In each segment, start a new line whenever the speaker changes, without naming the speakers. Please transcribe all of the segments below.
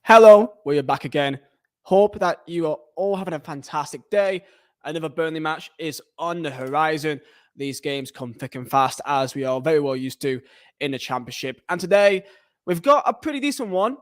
Hello, we're back again. Hope that you are all having a fantastic day. Another Burnley match is on the horizon. These games come thick and fast, as we are very well used to in the Championship. And today, we've got a pretty decent one.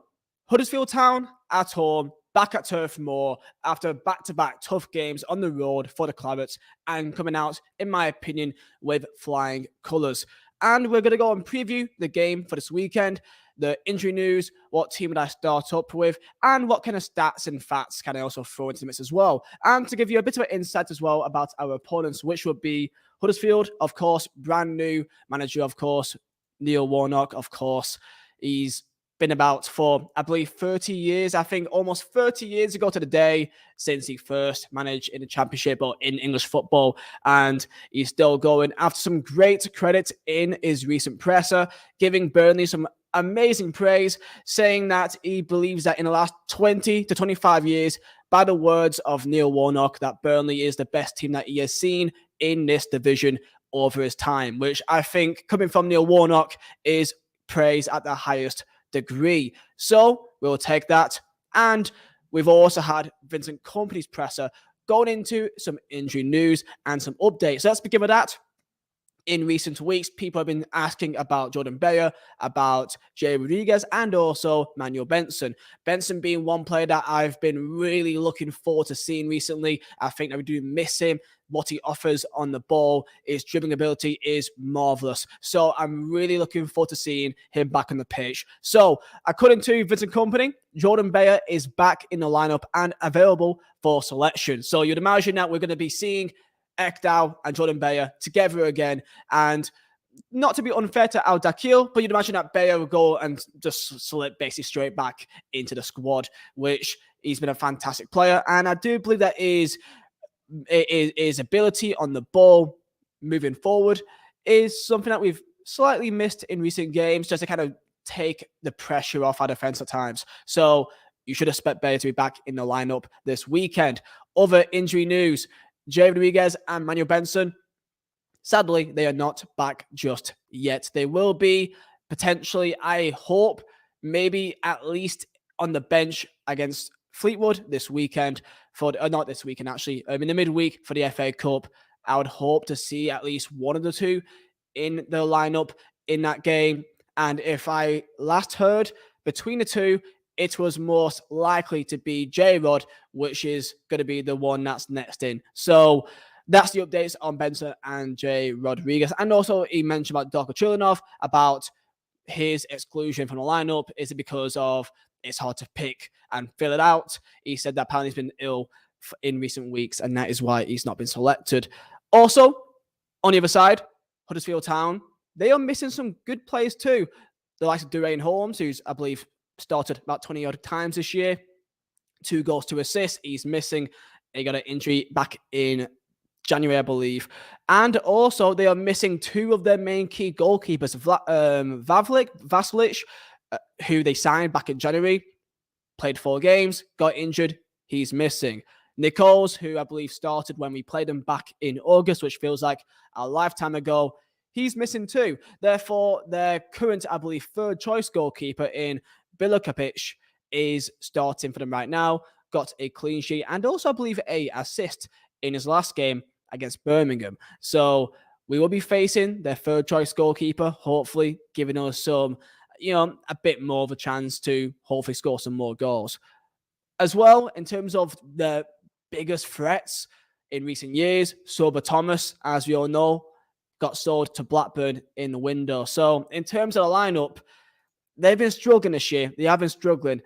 Huddersfield Town at home, back at Turf Moor after back-to-back tough games on the road for the Clarets and coming out, in my opinion, with flying colours. And we're going to go and preview the game for this weekend, the injury news, what team would I start up with, and what kind of stats and facts can I also throw into the mix as well. And to give you a bit of an insight as well about our opponents, which would be Huddersfield, of course, brand new manager, of course, Neil Warnock, of course. He's been about for, I believe, 30 years. I think almost 30 years ago to the day since he first managed in the Championship or in English football. And he's still going after some great credit in his recent presser, giving Burnley some amazing praise, saying that he believes that in the last 20 to 25 years, by the words of Neil Warnock, that Burnley is the best team that he has seen in this division over his time, which I think, coming from Neil Warnock, is praise at the highest degree. So we'll take that. And we've also had Vincent Kompany's presser going into some injury news and some updates. So let's begin with that. In recent weeks, people have been asking about Jordan Beyer, about Jay Rodriguez, and also Manuel Benson. Benson being one player that I've been really looking forward to seeing recently. I think that we do miss him. What he offers on the ball, his dribbling ability is marvelous. So I'm really looking forward to seeing him back on the pitch. So according to Vincent Kompany, Jordan Beyer is back in the lineup and available for selection. So you'd imagine that we're going to be seeing Ekdal and Jordan Beyer together again. And not to be unfair to Al Dakil, but you'd imagine that Beyer will go and just slip basically straight back into the squad, which he's been a fantastic player. And I do believe that his ability on the ball moving forward is something that we've slightly missed in recent games, just to kind of take the pressure off our defense at times. So you should expect Beyer to be back in the lineup this weekend. Other injury news: Jay Rodriguez and Manuel Benson, sadly, they are not back just yet. They will be potentially, I hope, maybe at least on the bench against Fleetwood this weekend. Not this weekend, actually. In the midweek for the FA Cup, I would hope to see at least one of the two in the lineup in that game. And if I last heard, between the two, it was most likely to be J-Rod, which is going to be the one that's next in. So that's the updates on Benson and Jay Rodriguez. And also he mentioned about Darko Chulinov, about his exclusion from the lineup. Is it because of it's hard to pick and fill it out? He said that apparently he's been ill in recent weeks, and that is why he's not been selected. Also, on the other side, Huddersfield Town, they are missing some good players too. The likes of Durain Holmes, who's, I believe, started about 20 odd times this year. 2 goals, 2 assists. He's missing. He got an injury back in January, I believe. And also, they are missing 2 of their main key goalkeepers, Vasilic, who they signed back in January, played 4 games, got injured. He's missing. Nichols, who I believe started when we played him back in August, which feels like a lifetime ago, he's missing too. Therefore, their current, I believe, 3rd choice goalkeeper in Bilikovic is starting for them right now. Got a clean sheet and also, I believe, a assist in his last game against Birmingham. So we will be facing their 3rd choice goalkeeper, hopefully giving us some, a bit more of a chance to hopefully score some more goals. As well, in terms of the biggest threats in recent years, Sober Thomas, as we all know, got sold to Blackburn in the window. So in terms of the lineup, they've been struggling this year. They have been struggling.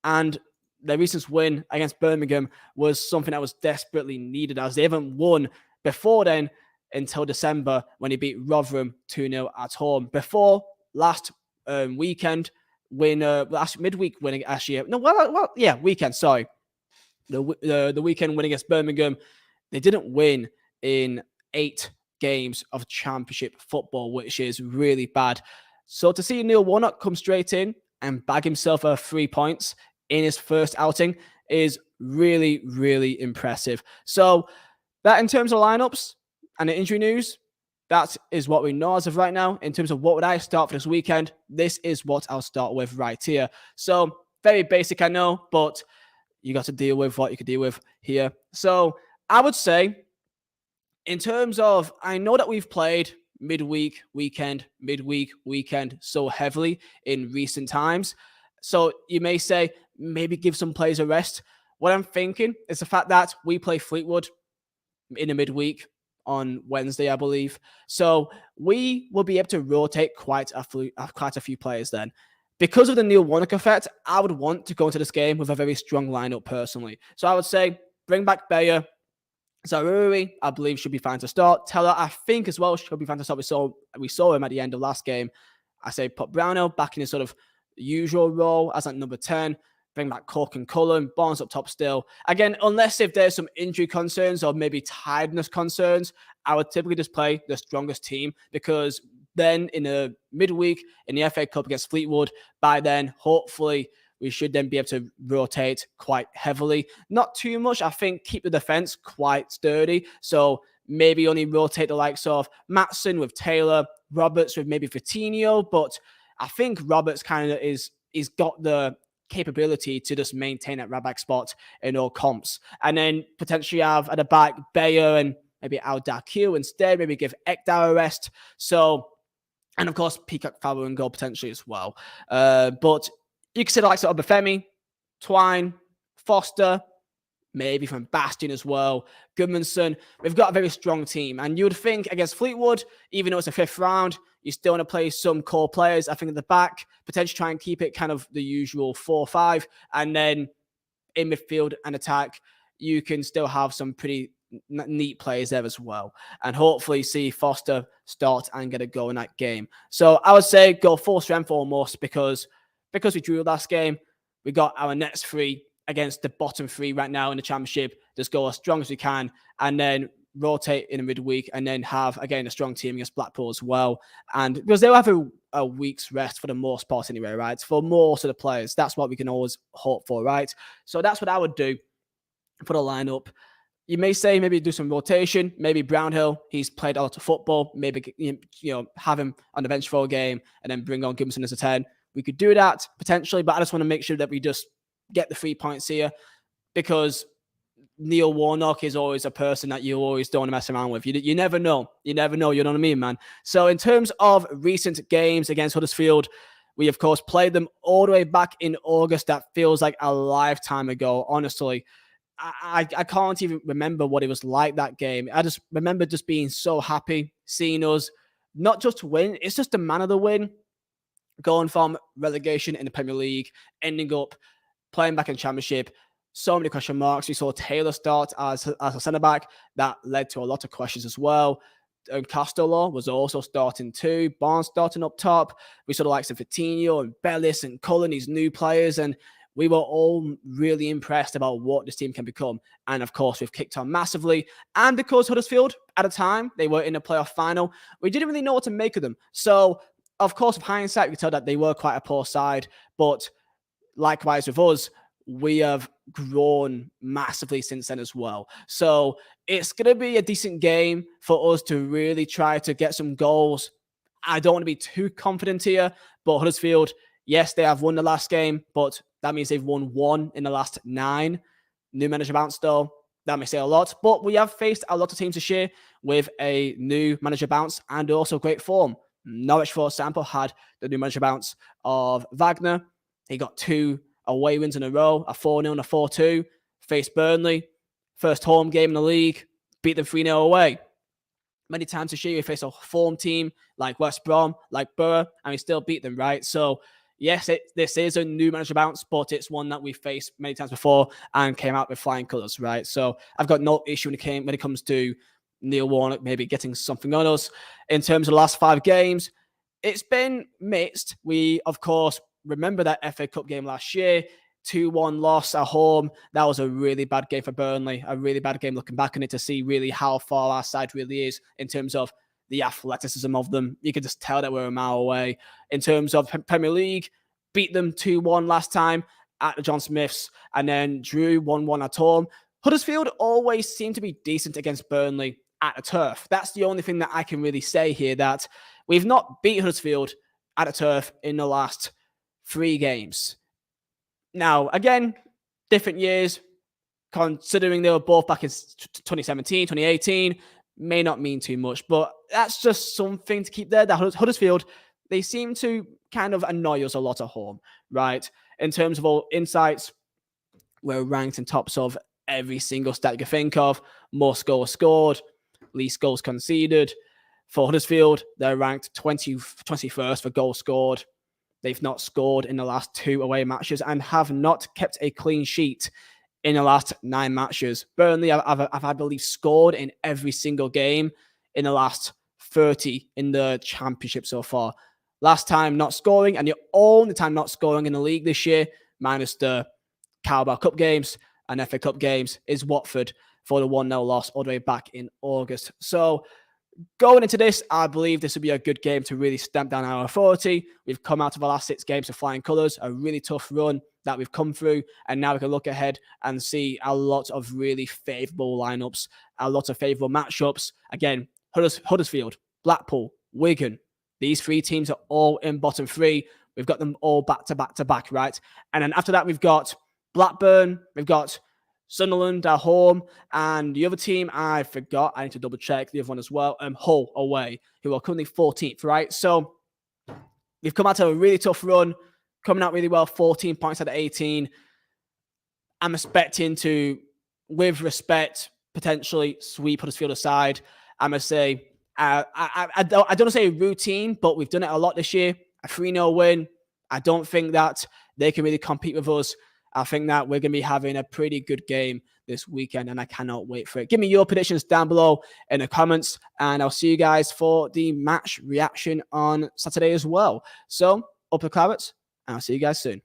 And their recent win against Birmingham was something that was desperately needed, as they haven't won before then until December when he beat Rotherham 2-0 at home. Before last weekend, last midweek winning actually. Weekend, sorry. The weekend win against Birmingham, they didn't win in 8 games of Championship football, which is really bad. So to see Neil Warnock come straight in and bag himself 3 points in his first outing is really, really impressive. So that in terms of lineups and the injury news, that is what we know as of right now. In terms of what would I start for this weekend, this is what I'll start with right here. So Very basic, I know, but you got to deal with what you could deal with here. So I would say, in terms of, I know that we've played midweek, weekend so heavily in recent times. So you may say, maybe give some players a rest. What I'm thinking is the fact that we play Fleetwood in the midweek on Wednesday, I believe. So we will be able to rotate quite a few players then. Because of the Neil Warnock effect, I would want to go into this game with a very strong lineup personally. So I would say bring back Bayer. Zaruri, I believe, should be fine to start. Teller, I think, as well, should be fine to start. We saw him at the end of last game. I say put Brownhill back in his sort of usual role as at number 10. Bring back Cork and Cullen. Barnes up top still. Again, unless if there's some injury concerns or maybe tiredness concerns, I would typically just play the strongest team, because then in the midweek in the FA Cup against Fleetwood, by then, hopefully, we should then be able to rotate quite heavily. Not too much. I think keep the defense quite sturdy. So maybe only rotate the likes of Matson with Taylor, Roberts with maybe Coutinho. But I think Roberts kind of is got the capability to just maintain that right back spot in all comps. And then potentially have at the back Bayer and maybe Al Dakil instead. Maybe give Ekdal a rest. So, and of course, Peacock Fowler and goal potentially as well. But you consider like sort of Bafemi, Twine, Foster, maybe from Bastion as well, Goodmanson. We've got a very strong team. And you would think against Fleetwood, even though it's a 5th round, you still want to play some core players, I think, at the back, potentially try and keep it kind of the usual 4-5. And then in midfield and attack, you can still have some pretty neat players there as well. And hopefully see Foster start and get a go in that game. So I would say go full strength almost, because we drew last game, we got our nets free against the bottom 3 right now in the championship. Just go as strong as we can and then rotate in the midweek and then have, again, a strong team against Blackpool as well. And because they'll have a week's rest for the most part anyway, right? For most of the players, that's what we can always hope for, right? So that's what I would do for the lineup. You may say maybe do some rotation, maybe Brownhill. He's played a lot of football. Maybe, have him on the bench for a game and then bring on Gibson as a 10. We could do that potentially, but I just want to make sure that we just get the 3 points here, because Neil Warnock is always a person that you always don't want to mess around with. You never know. You never know. You know what I mean, man? So in terms of recent games against Huddersfield, we, of course, played them all the way back in August. That feels like a lifetime ago, honestly. I can't even remember what it was like that game. I just remember just being so happy seeing us not just win. It's just the manner of the win. Going from relegation in the Premier League, ending up playing back in Championship, so many question marks. We saw Taylor start as a centre-back. That led to a lot of questions as well. And Costello was also starting too. Barnes starting up top. We saw the likes of Coutinho and Bellis and Cullen, these new players, and we were all really impressed about what this team can become. And of course, we've kicked on massively. And because Huddersfield, at a time, they were in the playoff final, we didn't really know what to make of them. So, of course, with hindsight, we can tell that they were quite a poor side. But likewise with us, we have grown massively since then as well. So it's going to be a decent game for us to really try to get some goals. I don't want to be too confident here, but Huddersfield, yes, they have won the last game, but that means they've won 1 in the last 9. New manager bounce, though. That may say a lot, but we have faced a lot of teams this year with a new manager bounce and also great form. Norwich, for example, had the new manager bounce of Wagner. He got 2 away wins in a row, a 4-0 and a 4-2. Faced Burnley, first home game in the league, beat them 3-0 away. Many times this year, we faced a form team like West Brom, like Borough, and we still beat them, right? So, yes, this is a new manager bounce, but it's one that we faced many times before and came out with flying colours, right? So, I've got no issue when it comes to Neil Warnock maybe getting something on us. In terms of the last 5 games, it's been mixed. We, of course, remember that FA Cup game last year, 2-1 loss at home. That was a really bad game for Burnley, a really bad game looking back on it to see really how far our side really is in terms of the athleticism of them. You could just tell that we're a mile away. In terms of Premier League, beat them 2-1 last time at the John Smiths and then drew 1-1 at home. Huddersfield always seem to be decent against Burnley at the turf. That's the only thing that I can really say here, that we've not beat Huddersfield at the turf in the last 3 games. Now, again, different years, considering they were both back in 2017, 2018, may not mean too much, but that's just something to keep there. That Huddersfield, they seem to kind of annoy us a lot at home, right? In terms of all insights, we're ranked in tops of every single stat you can think of. Most goals scored, least goals conceded. For Huddersfield, they're ranked 21st for goals scored. They've not scored in the last 2 away matches and have not kept a clean sheet in the last 9 matches. Burnley, I believe, scored in every single game in the last 30 in the Championship so far. Last time not scoring, and the only time not scoring in the league this year, minus the Carabao Cup games and FA Cup games, is Watford for the 1-0 loss all the way back in August. So going into this, I believe this would be a good game to really stamp down our authority. We've come out of the last 6 games with flying colours, a really tough run that we've come through, and now we can look ahead and see a lot of really favourable lineups, a lot of favourable matchups. Again, Huddersfield, Blackpool, Wigan, these 3 teams are all in bottom 3. We've got them all back to back to back, right? And then after that, we've got Blackburn, we've got Sunderland at home, and the other team I forgot. I need to double check the other one as well. Hull away, who are currently 14th, right? So we've come out of a really tough run, coming out really well, 14 points out of 18. I'm expecting to, with respect, potentially sweep Huddersfield aside. I'm going to say, I don't want to say routine, but we've done it a lot this year. A 3-0 win. I don't think that they can really compete with us. I think that we're going to be having a pretty good game this weekend, and I cannot wait for it. Give me your predictions down below in the comments, and I'll see you guys for the match reaction on Saturday as well. So, up the Clarets, and I'll see you guys soon.